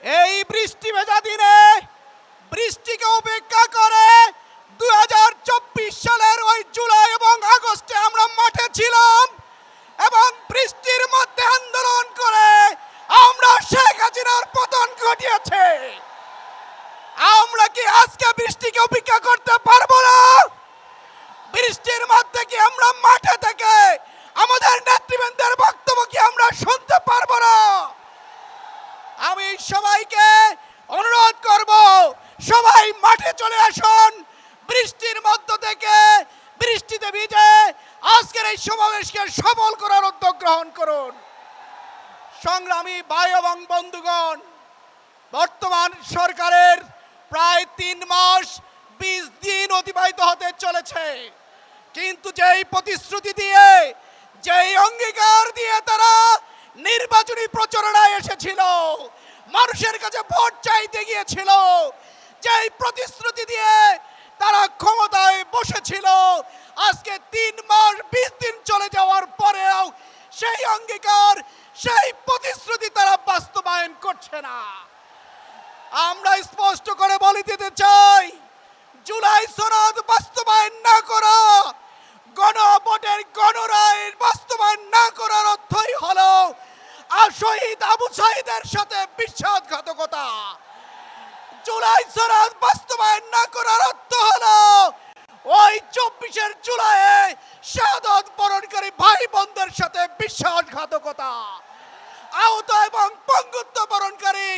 এই বৃষ্টি ভেজা দিনে বৃষ্টিকে উপেক্ষা করে 2024 সালের ওই জুলাই এবং আগস্টে আমরা মাঠে ছিলাম এবং বৃষ্টির মধ্যে আন্দোলন করে আমরা শেখ হাসিনার পতন ঘটিয়েছে। আমরা কি আজকে বৃষ্টিকে উপেক্ষা করতে পারবো না? বৃষ্টির মধ্যে কি আমরা মাঠে থেকে আমাদের নেতৃবৃন্দের বক্তব্য কি আমরা শুনতে পারবো না? আমি সবাইকে অনুরোধ করব, সবাই মাঠে চলে আসুন। বৃষ্টির মধ্য থেকে বৃষ্টিতে ভিজে আজকের এই সমাবেশকে সফল করার উদ্যোগ গ্রহণ করুন। সংগ্রামী ভাই এবং বন্ধুগণ, বর্তমান সরকারের প্রায় 3 মাস 20 দিন অতিবাহিত হতে চলেছে, কিন্তু যেই প্রতিশ্রুতি দিয়ে, যেই অঙ্গীকার দিয়ে তারা নির্বাচনী প্রচারণায় এসেছিল, মানুষের কাছে ভোট চাইতে গিয়েছিল, যেই প্রতিশ্রুতি দিয়ে তারা ক্ষমতায় বসেছিল, আজকে 3 মাস 20 দিন চলে যাওয়ার পরেও সেই অঙ্গীকার, সেই প্রতিশ্রুতি তারা বাস্তবায়ন করছে না। আমরা স্পষ্ট করে বলে দিতে চাই, জুলাই সনদ বাস্তবায়ন না করা, গণভোটের গণরায় বাস্তবায়ন না করার অর্থই হলো শহীদ আবু সাঈদের সাথে বিশ্বাসঘাতকতা। জুলাই সনদ বাস্তবায়ন না করার অর্থ হলো ওই 24 জুলাইয়ে শাহাদাত বরণকারী ভাই বোনদের সাথে বিশ্বাসঘাতকতা, আহত এবং পঙ্গুত্ব বরণকারী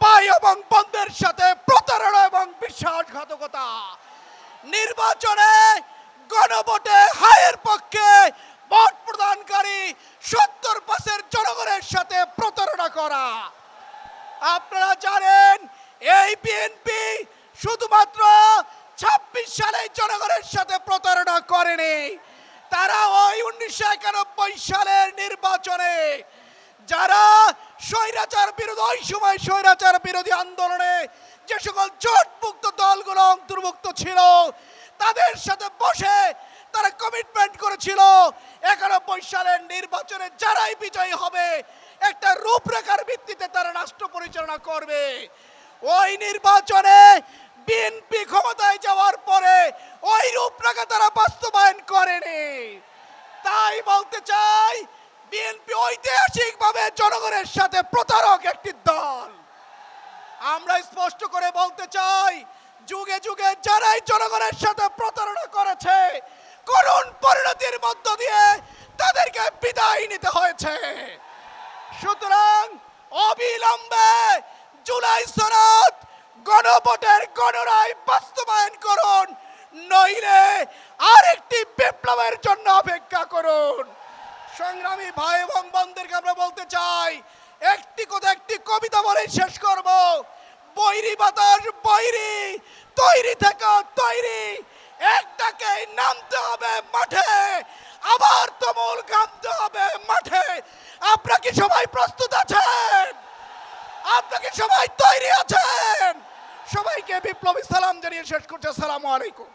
ভাই এবং বোনদের সাথে প্রতারণা এবং বিশ্বাসঘাতকতা। নির্বাচনে গণভোটে হায়ের পক্ষে ভোট প্রদানকারী 70% জনগণের সাথে প্রতারণা করা। আপনারা জানেন এই বিএনপি শুধুমাত্র 26 সালে জনগণের সাথে প্রতারণা করেনি, তারা ওই 1991 সালের নির্বাচনে যারা স্বৈরাচার বিরোধী, ওই সময় স্বৈরাচার বিরোধী আন্দোলনে যে সকল জোটমুক্ত দলগুলো অন্তর্ভুক্ত ছিল, তাদের সাথে বসে তারা কমিটমেন্ট করেছিল 91 সালের নির্বাচনে যারাই বিজয়ী হবে একটা রূপরেখার ভিত্তিতে তারা রাষ্ট্র পরিচালনা করবে। ওই নির্বাচনে বিএনপি ক্ষমতায় যাওয়ার পরে ওই রূপরেখা তারা বাস্তবায়ন করেনি। তাই বলতে চাই, বিএনপি ঐতিহাসিকভাবে জনগণের সাথে প্রতারক একটি দল। আমরা স্পষ্ট করে বলতে চাই, যুগে যুগে যারাই জনগণের সাথে প্রতারণা করেছে, করুণ পরিণতির মধ্য দিয়ে তাদেরকে বিদায় নিতে হয়েছে। সুতরাং অবিলম্বে জুলাই সনদ গণভোটের গণরায় বাস্তবায়ন করুন, নইলে আরেকটি বিপ্লবের জন্য অপেক্ষা করুন। সংগ্রামী ভাই এবং বোনদেরকে আমরা বলতে চাই, একটি কবিতা বলে শেষ করব। বৈরী বাতাস বৈরী, তৈরি থেকে তৈরি, একটাকে নামতে হবে মাঠে, আবার তুমুল গামতে হবে মাঠে। আপনারা কি সবাই প্রস্তুত আছেন? আপনারা কি সবাই তৈরি আছেন? সবাইকে বিপ্লবী সালাম জানিয়ে শেষ করছি। আসসালামু আলাইকুম।